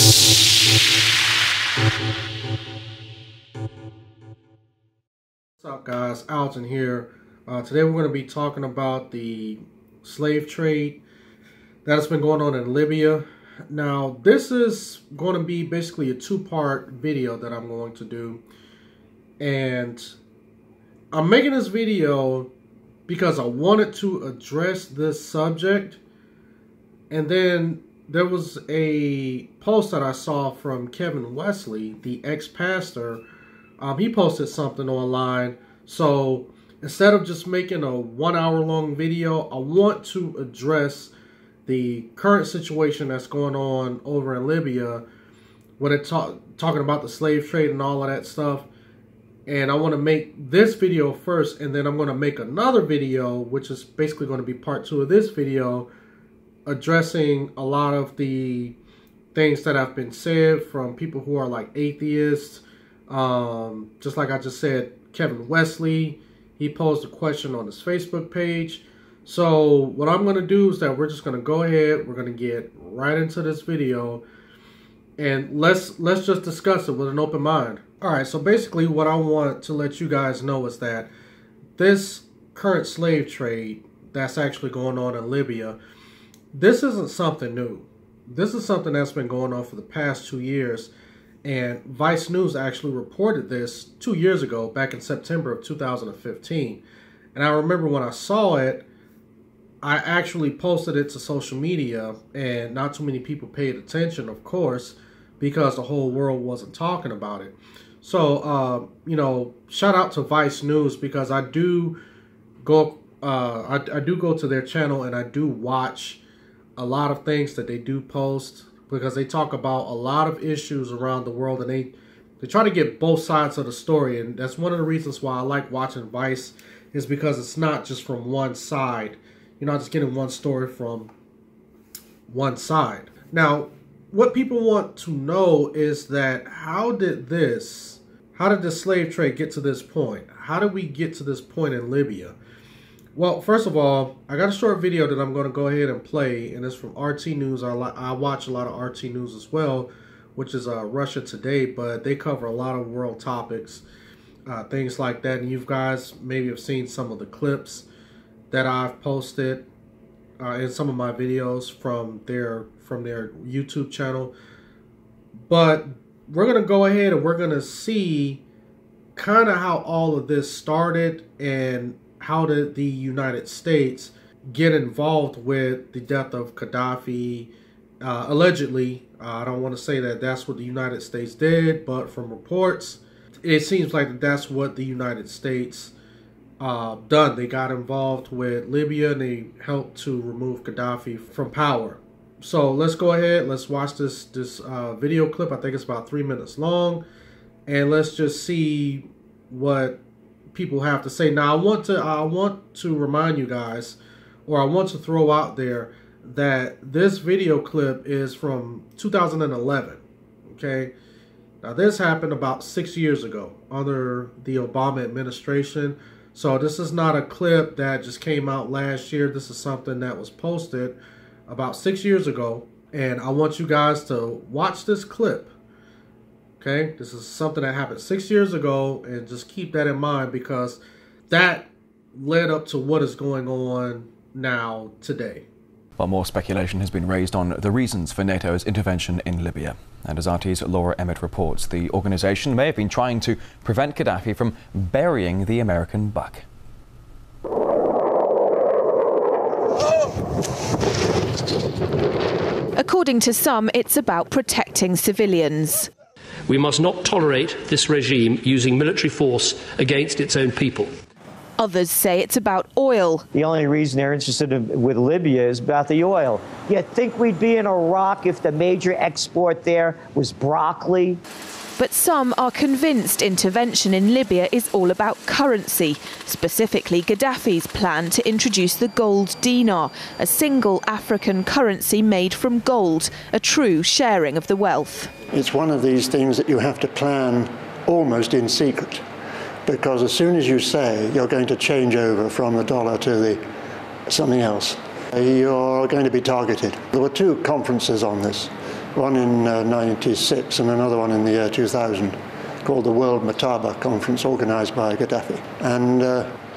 What's up, guys? Alton here. Today we're going to be talking about the slave trade that has been going on in Libya. Now, this is going to be basically a two-part video that I'm going to do. And I'm making this video because I wanted to address this subject. And then there was a post that I saw from Kevin Wesley, the ex-pastor. He posted something online. So instead of just making a 1 hour long video, I want to address the current situation that's going on over in Libya, when it's talking about the slave trade and all of that stuff. And I want to make this video first, and then I'm going to make another video, which is basically going to be part 2 of this video, addressing a lot of the things that have been said from people who are like atheists. Just like I just said, Kevin Wesley, he posed a question on his Facebook page. So what I'm going to do is that we're just going to go ahead, we're going to get right into this video, and let's just discuss it with an open mind. Alright, so basically what I want to let you guys know is that this current slave trade that's actually going on in Libya, this isn't something new. This is something that's been going on for the past 2 years. And Vice News actually reported this 2 years ago, back in September of 2015. And I remember when I saw it, I actually posted it to social media, and not too many people paid attention, of course, because the whole world wasn't talking about it. So, you know, shout out to Vice News, because I do go to their channel, and I do watch a lot of things that they do post, because they talk about a lot of issues around the world, and they try to get both sides of the story. And that's one of the reasons why I like watching Vice, is because it's not just from one side. You're not just getting one story from one side. Now, what people want to know is that how did the slave trade get to this point? How did we get to this point in Libya? Well, first of all, I got a short video that I'm going to go ahead and play, and it's from RT News. I watch a lot of RT News as well, which is Russia Today, but they cover a lot of world topics, things like that. And you guys maybe have seen some of the clips that I've posted in some of my videos from their YouTube channel. But we're going to go ahead and we're going to see kind of how all of this started, and how did the United States get involved with the death of Gaddafi, allegedly. I don't want to say that that's what the United States did, but from reports, it seems like that's what the United States done. They got involved with Libya, and they helped to remove Gaddafi from power. So let's go ahead, let's watch this video clip. I think it's about 3 minutes long, and let's just see what people have to say. Now, I want to remind you guys, or I want to throw out there, that this video clip is from 2011. Okay, now this happened about 6 years ago under the Obama administration. So this is not a clip that just came out last year. This is something that was posted about 6 years ago, and I want you guys to watch this clip. Okay, this is something that happened 6 years ago, and just keep that in mind, because that led up to what is going on now today. Well, more speculation has been raised on the reasons for NATO's intervention in Libya. And as RT's Laura Emmett reports, the organisation may have been trying to prevent Gaddafi from burying the American buck. According to some, it's about protecting civilians. We must not tolerate this regime using military force against its own people. Others say it's about oil. The only reason they're interested with Libya is about the oil. You'd think we'd be in Iraq if the major export there was broccoli. But some are convinced intervention in Libya is all about currency, specifically Gaddafi's plan to introduce the gold dinar, a single African currency made from gold, a true sharing of the wealth. It's one of these things that you have to plan almost in secret, because as soon as you say you're going to change over from the dollar to something else, you're going to be targeted. There were two conferences on this. one in 96 and another one in the year 2000, called the World Mataba Conference, organized by Gaddafi. And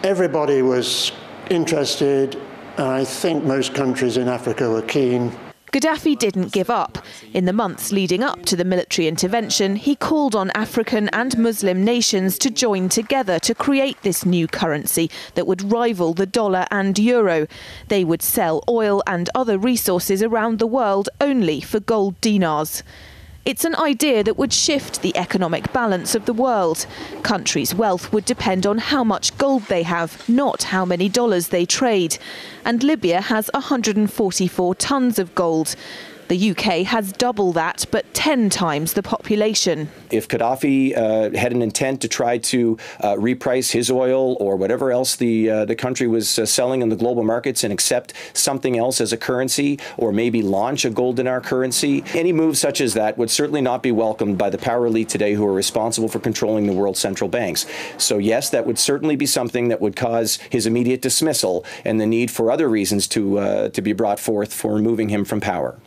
everybody was interested. I think most countries in Africa were keen. Gaddafi didn't give up. In the months leading up to the military intervention, he called on African and Muslim nations to join together to create this new currency that would rival the dollar and euro. They would sell oil and other resources around the world only for gold dinars. It's an idea that would shift the economic balance of the world. Countries' wealth would depend on how much gold they have, not how many dollars they trade. And Libya has 144 tons of gold. The UK has double that, but 10 times the population. If Gaddafi had an intent to try to reprice his oil or whatever else the country was selling in the global markets and accept something else as a currency, or maybe launch a gold dinar currency, any move such as that would certainly not be welcomed by the power elite today who are responsible for controlling the world's central banks. So yes, that would certainly be something that would cause his immediate dismissal and the need for other reasons to be brought forth for removing him from power.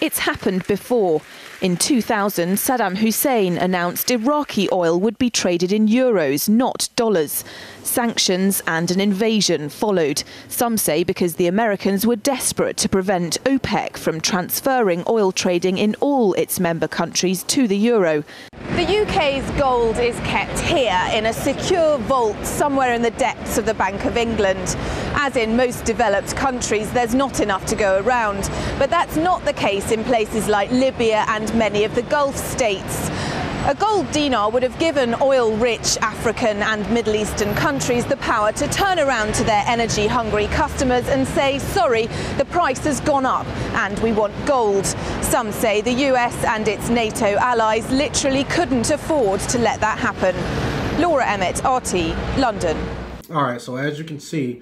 It's happened before. In 2000, Saddam Hussein announced Iraqi oil would be traded in euros, not dollars. Sanctions and an invasion followed. Some say because the Americans were desperate to prevent OPEC from transferring oil trading in all its member countries to the euro. The UK's gold is kept here in a secure vault somewhere in the depths of the Bank of England. As in most developed countries, there's not enough to go around. But that's not the case in places like Libya and many of the Gulf states. A gold dinar would have given oil-rich African and Middle Eastern countries the power to turn around to their energy-hungry customers and say, sorry, the price has gone up and we want gold. Some say the US and its NATO allies literally couldn't afford to let that happen. Laura Emmett, RT, London. All right, so as you can see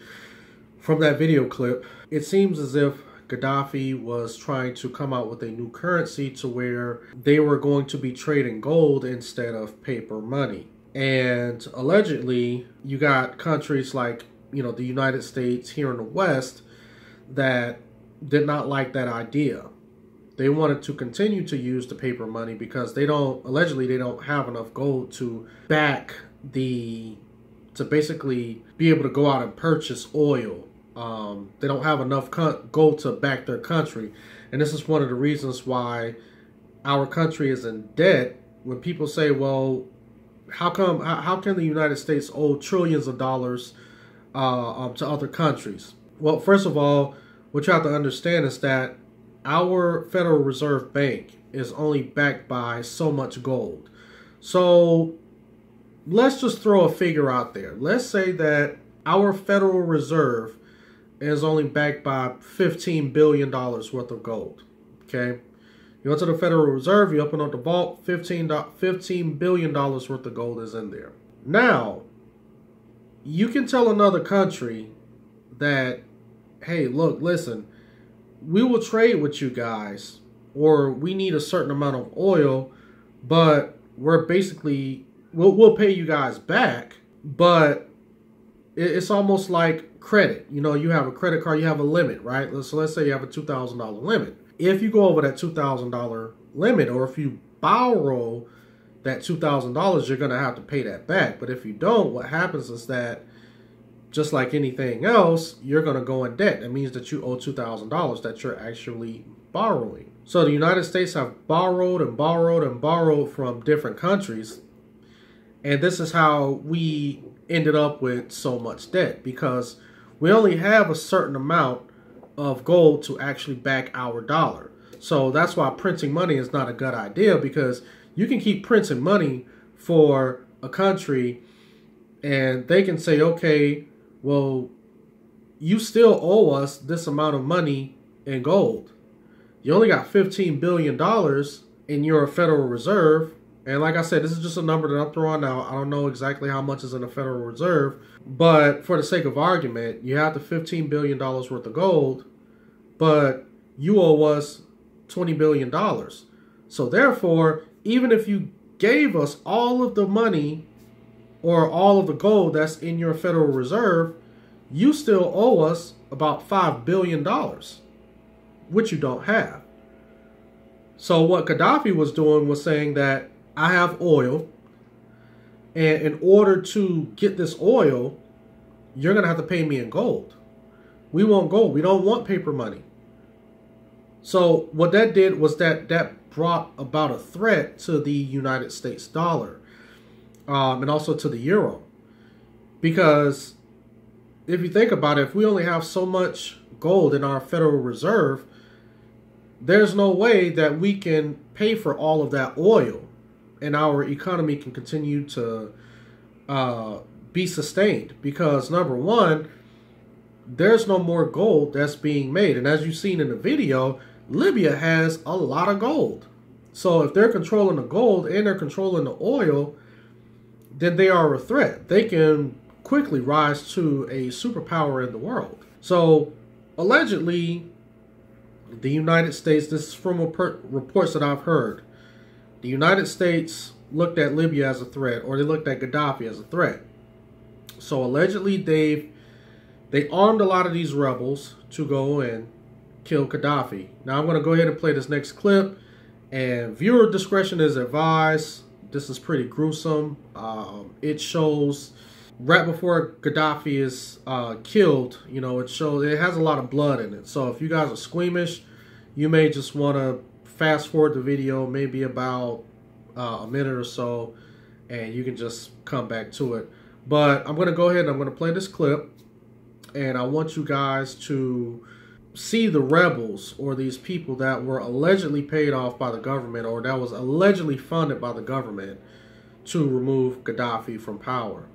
from that video clip, it seems as if Gaddafi was trying to come out with a new currency to where they were going to be trading gold instead of paper money. And allegedly, you got countries like, the United States here in the West that did not like that idea. They wanted to continue to use the paper money because allegedly they don't have enough gold to back to basically be able to go out and purchase oil. They don't have enough gold to back their country. And this is one of the reasons why our country is in debt. When people say, well, how can the United States owe trillions of dollars to other countries? Well, first of all, what you have to understand is that our Federal Reserve Bank is only backed by so much gold. So let's just throw a figure out there. Let's say that our Federal Reserve is only backed by $15 billion worth of gold. Okay? You go to the Federal Reserve, you open up the vault, $15 billion worth of gold is in there. Now, you can tell another country that, hey, look, listen, we will trade with you guys, or we need a certain amount of oil, but we'll pay you guys back, but it's almost like credit. You have a credit card, you have a limit, right? So let's say you have a $2,000 limit. If you go over that $2,000 limit, or if you borrow that $2,000, you're going to have to pay that back. But if you don't, what happens is that, just like anything else, you're going to go in debt. That means that you owe $2,000 that you're actually borrowing. So the United States have borrowed and borrowed and borrowed from different countries. And this is how we ended up with so much debt, because we only have a certain amount of gold to actually back our dollar. So that's why printing money is not a good idea, because you can keep printing money for a country and they can say, okay, well, you still owe us this amount of money in gold. You only got $15 billion in your Federal Reserve. And like I said, this is just a number that I'm throwing out. I don't know exactly how much is in the Federal Reserve. But for the sake of argument, you have the $15 billion worth of gold, but you owe us $20 billion. So therefore, even if you gave us all of the money or all of the gold that's in your Federal Reserve, you still owe us about $5 billion, which you don't have. So what Gaddafi was doing was saying that I have oil, and in order to get this oil, you're going to have to pay me in gold. We want gold. We don't want paper money. So what that did was that brought about a threat to the United States dollar, and also to the euro. Because if you think about it, if we only have so much gold in our Federal Reserve, there's no way that we can pay for all of that oil and our economy can continue to be sustained. Because number one, there's no more gold that's being made. And as you've seen in the video, Libya has a lot of gold. So if they're controlling the gold and they're controlling the oil, then they are a threat. They can quickly rise to a superpower in the world. So allegedly, the United States, this is from reports that I've heard, the United States looked at Libya as a threat, or they looked at Gaddafi as a threat. So allegedly they armed a lot of these rebels to go and kill Gaddafi. Now I'm going to go ahead and play this next clip, and viewer discretion is advised. This is pretty gruesome. It shows right before Gaddafi is killed, you know, it has a lot of blood in it. So if you guys are squeamish, you may just want to fast forward the video, maybe about a minute or so, and you can just come back to it. But I'm going to go ahead and I'm going to play this clip, and I want you guys to see the rebels, or these people that were allegedly paid off by the government, or that was allegedly funded by the government to remove Gaddafi from power.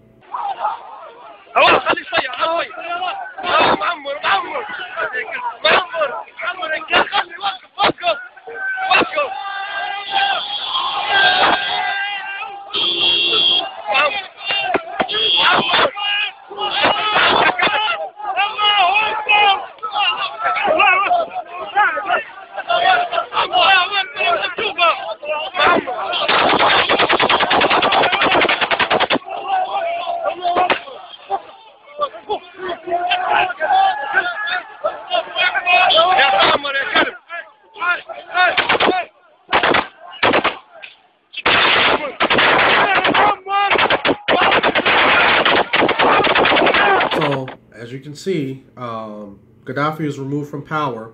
So, as you can see, Gaddafi is removed from power,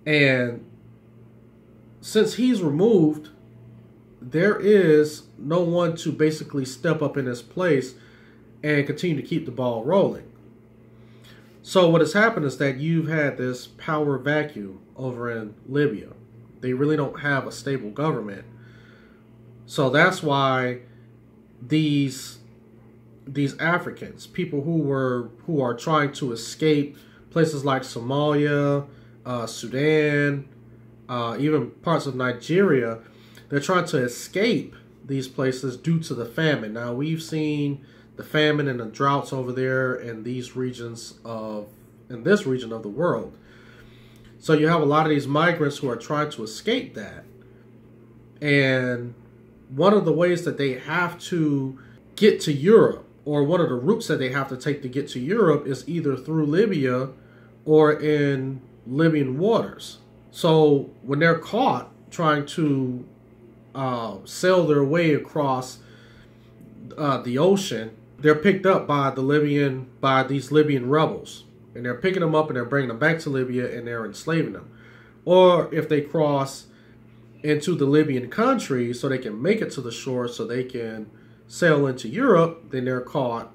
and since he's removed, there is no one to basically step up in his place and continue to keep the ball rolling. So what has happened is that you've had this power vacuum over in Libya. They really don't have a stable government. So that's why these Africans, people who are trying to escape places like Somalia, Sudan, even parts of Nigeria, they're trying to escape these places due to the famine. Now, we've seen the famine and the droughts over there in these regions in this region of the world. So you have a lot of these migrants who are trying to escape that. And one of the ways that they have to get to Europe, or one of the routes that they have to take to get to Europe, is either through Libya or in Libyan waters. So when they're caught trying to sail their way across the ocean, they're picked up by these Libyan rebels, and they're picking them up and they're bringing them back to Libya and they're enslaving them. Or if they cross into the Libyan country so they can make it to the shore so they can sail into Europe, then they're caught,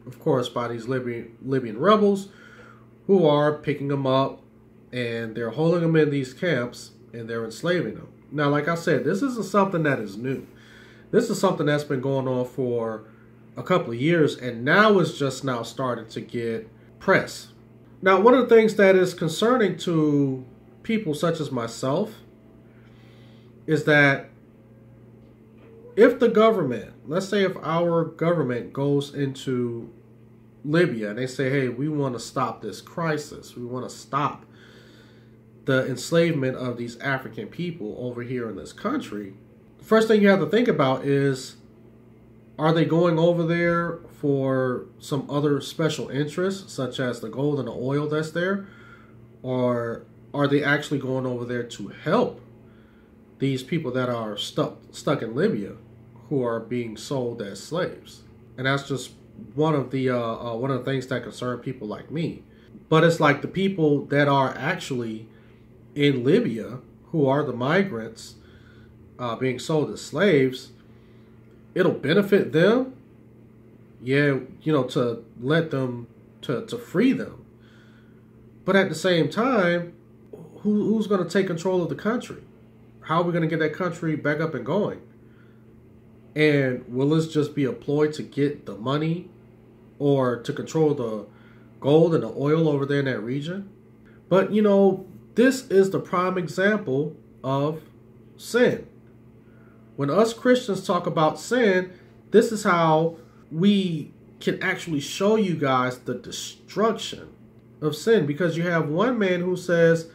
of course, by these Libyan rebels who are picking them up, and they're holding them in these camps and they're enslaving them. Now, like I said, this isn't something that is new. This is something that's been going on for a couple of years, and now it's just now starting to get press. Now, one of the things that is concerning to people such as myself is that if the government, let's say if our government goes into Libya and they say, hey, we want to stop this crisis, we want to stop the enslavement of these African people over here in this country, the first thing you have to think about is, are they going over there for some other special interests, such as the gold and the oil that's there? Or are they actually going over there to help these people that are stuck in Libya who are being sold as slaves. And that's just one of the things that concern people like me. But it's like the people that are actually in Libya, who are the migrants being sold as slaves, it'll benefit them. Yeah, to let them, to free them. But at the same time, who's going to take control of the country? How are we going to get that country back up and going? And will this just be a ploy to get the money or to control the gold and the oil over there in that region? But, this is the prime example of sin. When us Christians talk about sin, this is how we can actually show you guys the destruction of sin. Because you have one man who says,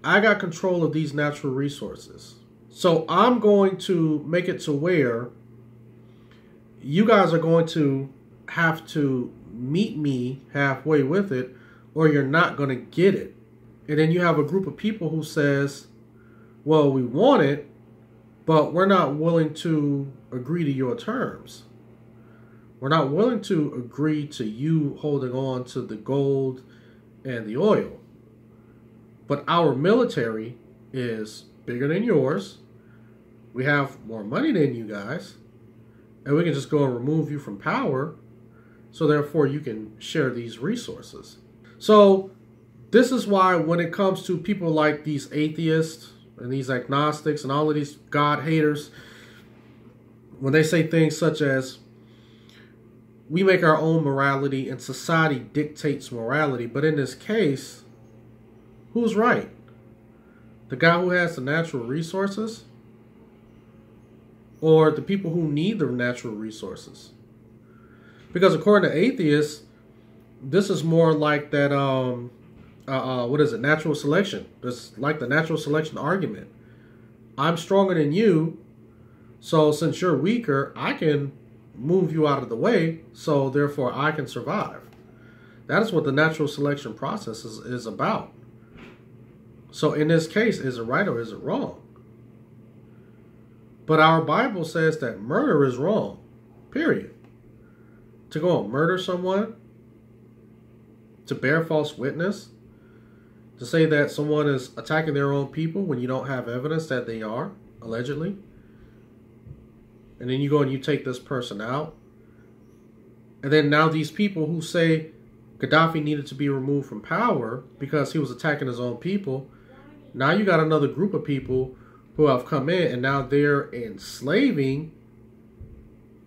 I got control of these natural resources, so I'm going to make it to where you guys are going to have to meet me halfway with it, or you're not going to get it. And then you have a group of people who says, well, we want it, but we're not willing to agree to your terms. We're not willing to agree to you holding on to the gold and the oil. But our military is bigger than yours. We have more money than you guys. And we can just go and remove you from power. So therefore you can share these resources. So this is why when it comes to people like these atheists and these agnostics and all of these God haters, when they say things such as, we make our own morality and society dictates morality. But in this case, who's right? The guy who has the natural resources, or the people who need the natural resources? Because according to atheists, this is more like that, natural selection. It's like the natural selection argument. I'm stronger than you, so since you're weaker, I can move you out of the way, so therefore I can survive. That is what the natural selection process is about. So in this case, is it right or is it wrong? But our Bible says that murder is wrong, period. To go and murder someone, to bear false witness, to say that someone is attacking their own people when you don't have evidence that they are, allegedly. And then you go and you take this person out. And then now these people who say Gaddafi needed to be removed from power because he was attacking his own people, now you got another group of people who have come in and now they're enslaving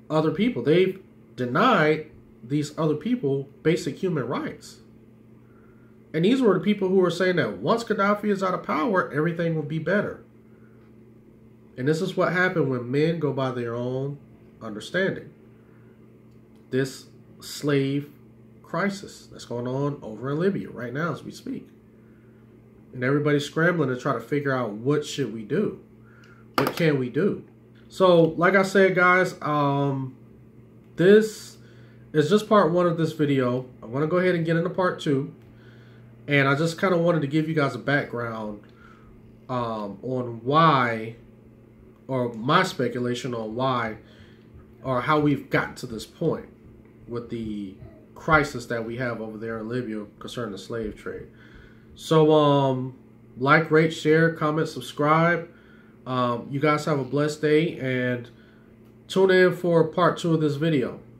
other people. They've denied these other people basic human rights. And these were the people who were saying that once Gaddafi is out of power, everything will be better. And this is what happened when men go by their own understanding. This slave crisis that's going on over in Libya right now as we speak. And everybody's scrambling to try to figure out what should we do? What can we do? So, like I said, guys, this is just part one of this video. I want to go ahead and get into part two. And I just kind of wanted to give you guys a background on why, or my speculation on why, or how we've gotten to this point with the crisis that we have over there in Libya concerning the slave trade. So, like, rate, share, comment, subscribe. You guys have a blessed day, and tune in for part two of this video.